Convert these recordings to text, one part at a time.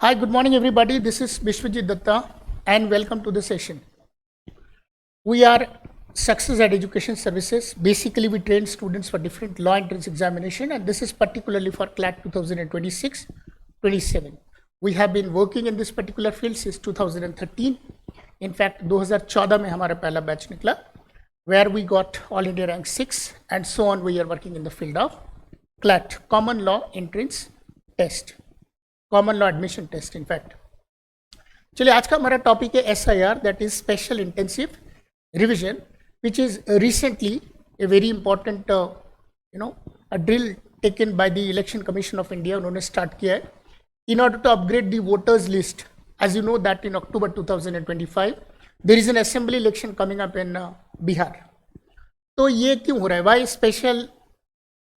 Hi, good morning, everybody. This is Vishwajit Datta, and welcome to the session. We are Success at Education Services. Basically, we train students for different law entrance examination, and this is particularly for CLAT 2026-27. We have been working in this particular field since 2013. In fact, 2014 में हमारा पहला batch निकला, where we got All India rank 6, and so on. We are working in the field of CLAT, Common Law Entrance Test. Common law admission test in fact. चलिए, आज का हमारा topic है SIR, that is special intensive revision, which is recently a very important a drill taken by the election commission of India. उन्होंने start किया है in order to upgrade the voters list. As you know that in October 2025 there is an assembly election coming up in Bihar. तो ये क्यों हो रहा है? Y special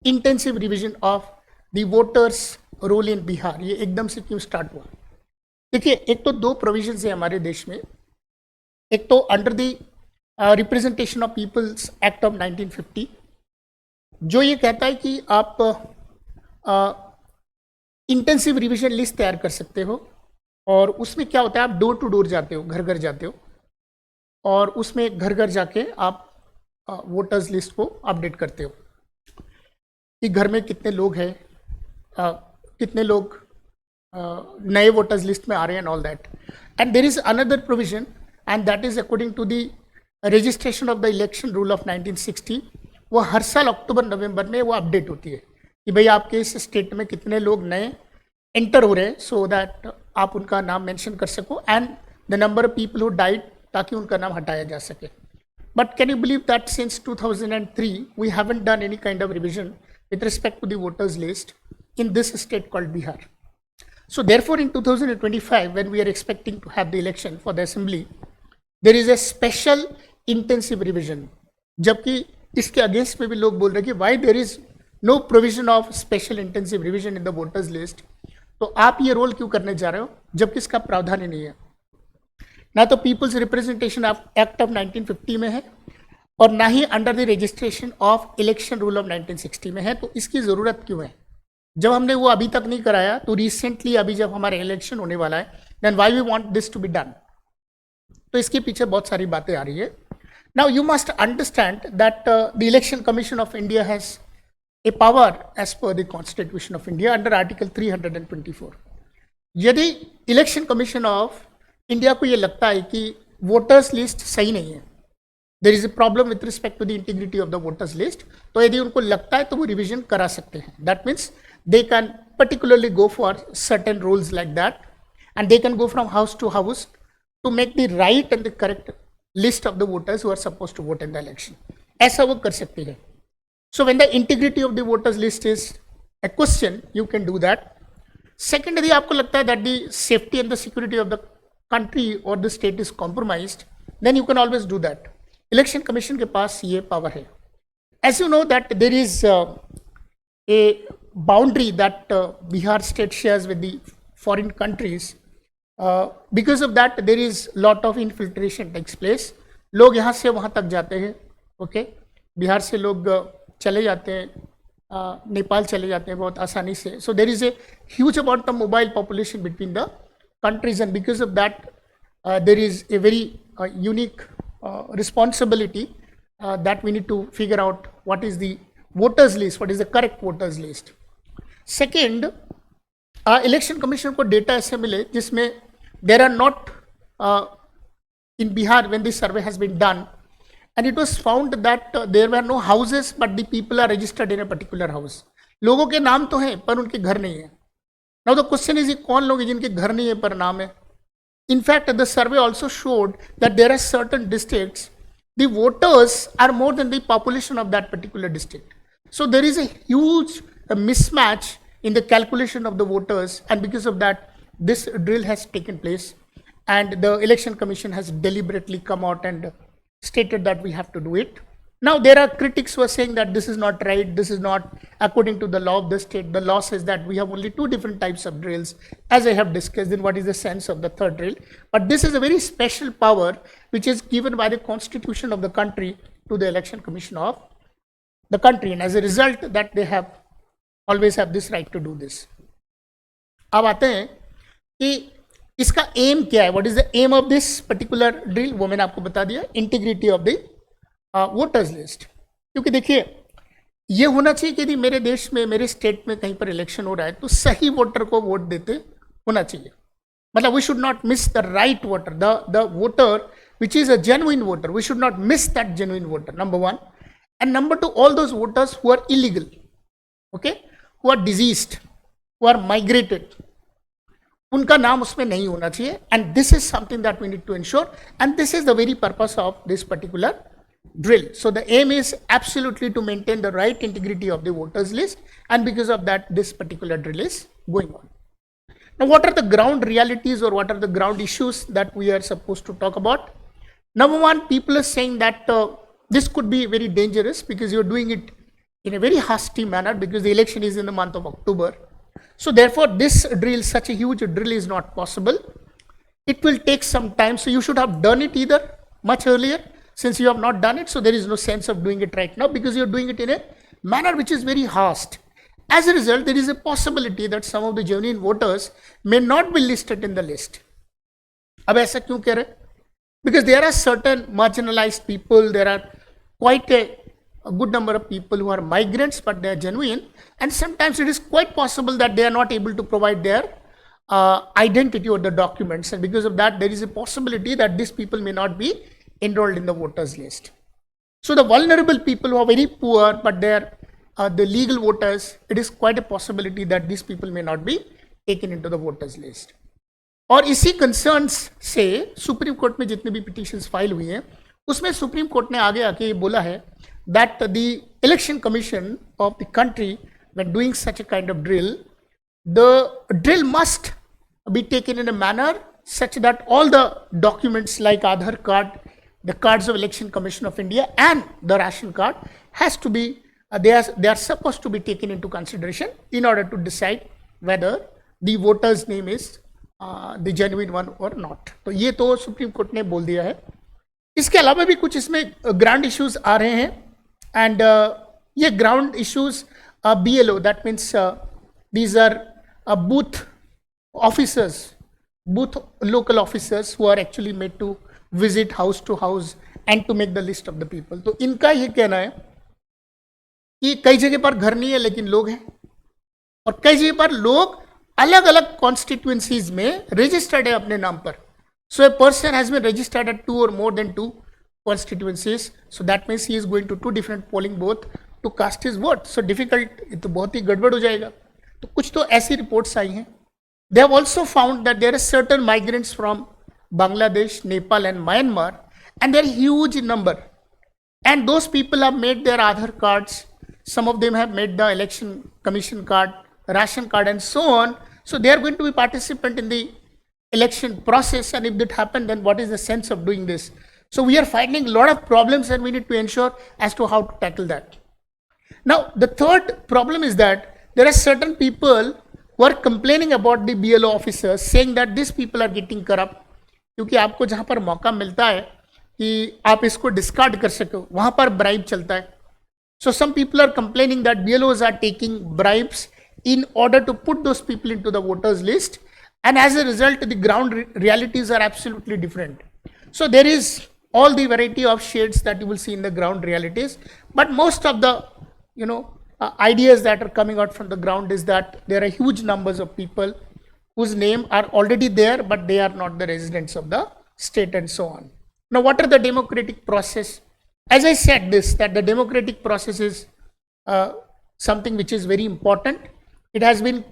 intensive revision of the voters roll in Bihar? ये एकदम से क्यों स्टार्ट हुआ? देखिए, एक तो दो प्रोविजंस है हमारे देश में। एक तो under the representation of people's act of 1950, जो ये कहता है कि आप इंटेंसिव रिवीजन लिस्ट तैयार कर सकते हो, और उसमें क्या होता है, आप डोर टू डोर जाते हो, घर घर जाते हो, और उसमें घर घर जाके आप वोटर्स लिस्ट को अपडेट करते हो कि घर में कितने लोग हैं, कितने लोग नए वोटर्स लिस्ट में आ रहे हैं, and all that. And there is another provision, and that is according to the registration of the election rule of 1960। वो हर साल अक्टूबर नवंबर में वो अपडेट होती है कि भाई आपके इस स्टेट में कितने लोग नए एंटर हो रहे हैं, सो दैट आप उनका नाम मेंशन कर सको, and the number of people who died, ताकि उनका नाम हटाया जा सके। But can you believe that since 2003 we haven't done any kind of revision with respect to the voters list in this state called Bihar. So therefore in 2025, when we are expecting to have the election for the assembly, there is a special intensive revision. जबकि इसके against में भी लोग बोल रहे हैं कि why there is no provision of special intensive revision in the voters list. तो आप ये रोल क्यों करने जा रहे हो जबकि इसका प्रावधान ही नहीं है? ना तो पीपल्स रिप्रेजेंटेशन एक्ट ऑफ 1950 में है, और ना ही under the registration of election rule of 1960 में है। तो इसकी ज़रूरत क्यों है? जब हमने वो अभी तक नहीं कराया, तो रिसेंटली अभी जब हमारे इलेक्शन होने वाला है, then why we want this to be done? तो इसके पीछे बहुत सारी बातें आ रही है। Now you must understand that the election commission of India has a power as per the constitution of India under article 324। यदि इलेक्शन कमीशन ऑफ इंडिया को ये लगता है कि वोटर्स लिस्ट सही नहीं है, there is a problem with respect to the integrity of the voters list, तो यदि उनको लगता है तो वो रिविजन करा सकते हैं। That means they can particularly go for certain rules like that, and they can go from house to house to make the right and the correct list of the voters who are suppose to vote in the election. ऐसा वो कर सकते हैं। So when the integrity of the voters list is a question, you can do that. Second, यदि आपको लगता है that the safety and the security of the country और the state is compromised, then you can always do that. Election commission के पास ये power है। As you know that there is a boundary that Bihar state shares with the foreign countries. Because of that there is lot of infiltration takes place. लोग यहाँ से वहाँ तक जाते हैं, ओके बिहार से लोग चले जाते हैं, नेपाल चले जाते हैं बहुत आसानी से। So there is a huge amount of mobile population between the countries, and because of that there is a very unique responsibility that we need to figure out what is the voters list, what is the correct voters list. Second, election commission को data ऐसे मिले जिसमें there are not in Bihar when this survey has been done, and it was found that there were no houses but the people are registered in a particular house. लोगों के नाम तो हैं पर उनके घर नहीं है। Now the question is, कौन लोग हैं जिनके घर नहीं है पर नाम है? In fact, the survey also showed that there are certain districts, the voters are more than the population of that particular district. So there is a huge mismatch in the calculation of the voters, and because of that, this drill has taken place, and the election commission has deliberately come out and stated that we have to do it. Now there are critics who are saying that this is not right, this is not according to the law of the state. The law says that we have only two different types of drills, as I have discussed. Then what is the sense of the third drill? But this is a very special power which is given by the constitution of the country to the election commission of the country, and as a result that they have always have this right to do this. अब आते हैं कि इसका aim क्या है, what is the aim of this particular drill, वो मैंने आपको बता दिया, integrity of the voters list. क्योंकि देखिए ये होना चाहिए कि यदि मेरे देश में, मेरे स्टेट में कहीं पर इलेक्शन हो रहा है तो सही वोटर को वोट देते होना चाहिए। मतलब we should not miss the right voter, the voter which is a genuine voter. We should not miss that genuine voter, number one. And number two, all those voters who are illegal, okay, who are deceased, who are migrated, उनका नाम उसमें नहीं होना चाहिए. And this is something that we need to ensure. And this is the very purpose of this particular drill. So the aim is absolutely to maintain the right integrity of the voters list. And because of that, this particular drill is going on. Now, what are the ground realities or what are the ground issues that we are supposed to talk about? Number one, people are saying that this could be very dangerous because you're doing it in a very hasty manner because the election is in the month of October. So therefore, this drill, such a huge drill, is not possible. It will take some time. So you should have done it either much earlier. Since you have not done it, so there is no sense of doing it right now because you're doing it in a manner which is very hasty. As a result, there is a possibility that some of the genuine voters may not be listed in the list. अब ऐसा क्यों कह रहे? Because there are certain marginalized people, there are quite a good number of people who are migrants, but they are genuine, and sometimes it is quite possible that they are not able to provide their identity or the documents, and because of that, there is a possibility that these people may not be enrolled in the voters list. So the vulnerable people who are very poor, but they are the legal voters, it is quite a possibility that these people may not be taken into the voters list. और इसी concerns से supreme court में जितने भी petitions file हुई हैं उसमें supreme court ने आगे आके ये बोला है that the election commission of the country when doing such a kind of drill, the drill must be taken in a manner such that all the documents like Aadhaar card, the cards of Election Commission of India and the ration card has to be, they are supposed to be taken into consideration in order to decide whether the voter's name is the genuine one or not. तो ये तो supreme court ने बोल दिया है. इसके अलावा भी कुछ इसमें ग्राउंड इश्यूज आ रहे हैं एंड ये ground issues BLO, that means these are booth officers, booth local officers who are actually made to visit house to house and to make the list of the people. तो इनका ये कहना है कि कई जगह पर घर नहीं है लेकिन लोग हैं और कई जगह पर लोग अलग अलग कॉन्स्टिट्यूएंसीज में रजिस्टर्ड है अपने नाम पर. So a person has been registered at 2 or more than 2 constituencies, so that means he is going to 2 different polling booth to cast his vote. So difficult, ये तो बहुत ही गड़बड़ हो जाएगा. तो कुछ तो ऐसी रिपोर्ट्स आई हैं. They have also found that there are certain migrants from Bangladesh, Nepal and Myanmar, and they are huge in number, and those people have made their Aadhaar cards, some of them have made the election commission card, ration card and so on. So they are going to be participant in the election process, and if that happen, then what is the sense of doing this? So we are finding a lot of problems and we need to ensure as to how to tackle that. Now the third problem is that there are certain people who are complaining about the BLO officers, saying that these people are getting corrupt, क्योंकि आपको जहाँ पर मौका मिलता है कि आप इसको डिस्कार्ड कर सको वहाँ पर ब्राइब चलता है. So some people are complaining that BLOs are taking bribes in order to put those people into the voters list, and as a result the ground realities are absolutely different. So there is all the variety of shades that you will see in the ground realities, but most of the ideas that are coming out from the ground is that there are huge numbers of people whose name are already there but they are not the residents of the state and so on. Now what are the democratic process? As I said this, that the democratic process is something which is very important. It has been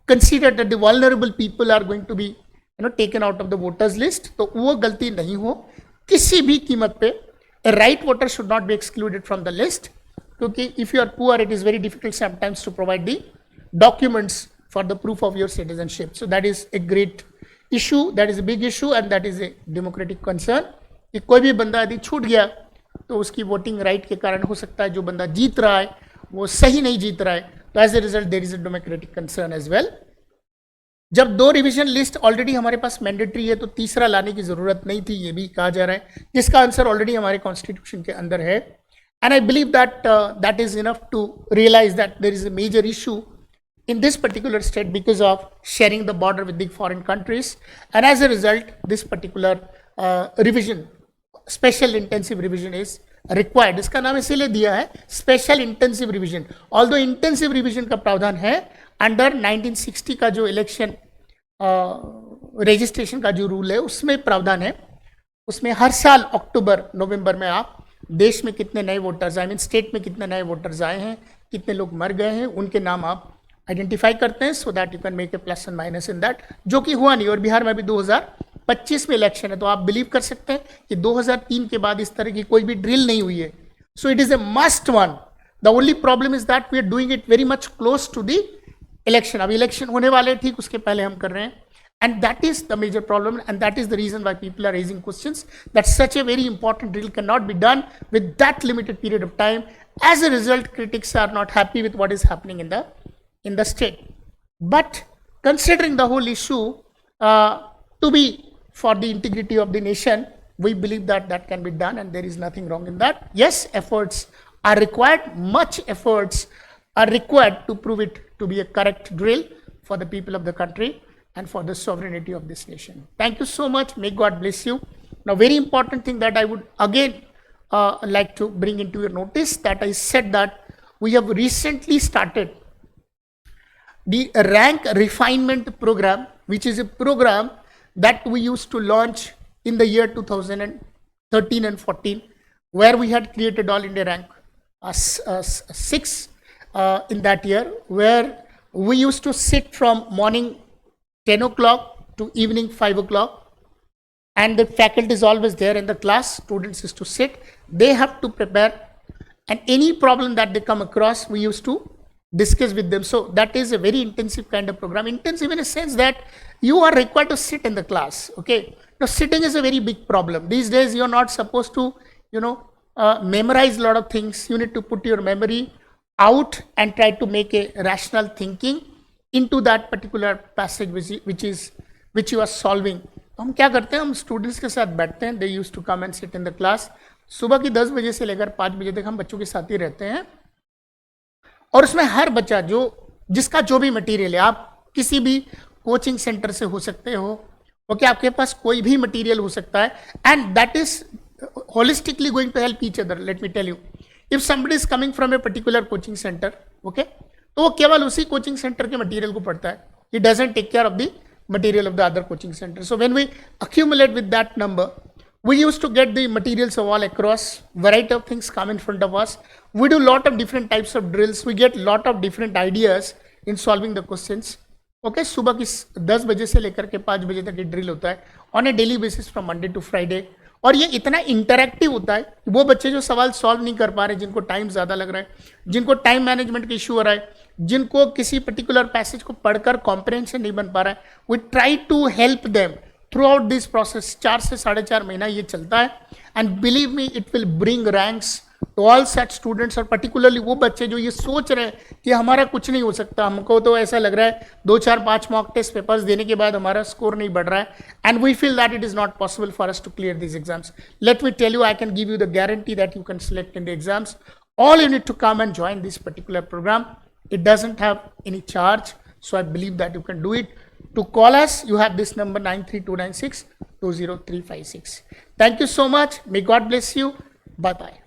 considered that the vulnerable people are going to be taken out of the voters list. तो वो गलती नहीं हो किसी भी कीमत पे. A right voter should not be excluded from the list, क्योंकि if you are poor it is very difficult sometimes to provide the documents for the proof of your citizenship. So that is a great issue, that is a big issue and that is a democratic concern. कि कोई भी बंदा यदि छूट गया तो उसकी voting right के कारण हो सकता है जो बंदा जीत रहा है वो सही नहीं जीत रहा है. तो as a result there is a democratic concern as well. जब 2 रिवीजन लिस्ट ऑलरेडी हमारे पास मैंडेटरी है तो तीसरा लाने की ज़रूरत नहीं थी, ये भी कहा जा रहा है, जिसका आंसर ऑलरेडी हमारे कॉन्स्टिट्यूशन के अंदर है. And I believe that that is enough to realise that there is a major issue in this particular state because of sharing the border with the foreign countries, and as a result this particular revision, special intensive revision is required. इसका नाम इसीलिए दिया है special intensive revision. Although intensive revision का प्रावधान है under 1960 का जो इलेक्शन रजिस्ट्रेशन का जो रूल है उसमें प्रावधान है, उसमें हर साल अक्टूबर नवंबर में आप देश में कितने नए वोटर्स, आई मीन स्टेट में कितने नए वोटर्स आए हैं, कितने लोग मर गए हैं, उनके नाम आप आइडेंटिफाई करते हैं, so that you can make a plus and minus in that, जो कि हुआ नहीं। और बिहार में भी 2025 में इलेक्शन है, तो आप बिलीव कर सकते हैं कि 2003 के बाद इस तरह की कोई भी ड्रिल नहीं हुई है। So it is a must one. The only problem is that we are doing it very much close to the election. अब इलेक्शन होने वाले ठीक उसके पहले हम कर रहे हैं, and that is the major problem, and that is the reason why people are raising questions that such a very important drill cannot be done with that limited period of time. As a result, critics are not happy with what is happening in the state. But considering the whole issue to be for the integrity of the nation, we believe that that can be done, and there is nothing wrong in that. Yes, efforts are required, much efforts are required to prove it to be a correct drill for the people of the country and for the sovereignty of this nation. Thank you so much. May God bless you. Now, very important thing that I would again like to bring into your notice, that I said that we have recently started the rank refinement program, which is a program that we used to launch in the year 2013 and 14, where we had created All India rank 6 in that year, where we used to sit from morning 10 o'clock to evening 5 o'clock, and the faculty is always there in the class. Students is to sit, they have to prepare, and any problem that they come across, we used to discuss with them. So that is a very intensive kind of program. Intensive in a sense that you are required to sit in the class. Okay, now sitting is a very big problem these days. You are not supposed to memorize a lot of things. You need to put your memory out and try to make a rational thinking into that particular passage which you are solving. तो हम क्या करते हैं, हम students के साथ बैठते हैं, they use to come and sit in the class. सुबह की 10 बजे से लेकर 5 बजे तक हम बच्चों के साथ ही रहते हैं, और उसमें हर बच्चा जिसका जो भी मटेरियल है, आप किसी भी कोचिंग सेंटर से हो सकते हो, ओके, आपके पास कोई भी मटेरियल हो सकता है, and that is holistically going to help each other. Let me tell you, if somebody is coming from a particular coaching centre, okay, तो वो केवल उसी कोचिंग सेंटर के मटेरियल को पढ़ता है, he doesn't take care of the material of the other coaching centre. So when we accumulate with that number, we used to get the materials of all across, variety of things come in front of us. We do lot of different types of drills, we get lot of different ideas in solving the questions. Okay, सुबह की 10 बजे से लेकर के 5 बजे तक ये drill होता है on a daily basis from Monday to Friday. और ये इतना इंटरैक्टिव होता है कि वो बच्चे जो सवाल सॉल्व नहीं कर पा रहे, जिनको टाइम ज़्यादा लग रहा है, जिनको टाइम मैनेजमेंट का इशू हो रहा है, जिनको किसी पर्टिकुलर पैसेज को पढ़कर कॉम्प्रहेंशन नहीं बन पा रहा है, we try to help them throughout this process. 4 से 4.5 महीना ये चलता है, and believe me it will bring ranks to all such students. और पर्टिकुलरली वो बच्चे जो ये सोच रहे हैं कि हमारा कुछ नहीं हो सकता, हमको तो ऐसा लग रहा है 2, 4, 5 मॉक टेस्ट पेपर्स देने के बाद हमारा स्कोर नहीं बढ़ रहा है, and we feel that it is not possible for us to clear this exams. Let me tell you, I can give you the guarantee that you can select in the exams. All you need to come and join this particular program. It doesn't have any charge, so I believe that you can do it. To call us, you have this number 93296 20356. Thank you so much. May God bless you. Bye bye.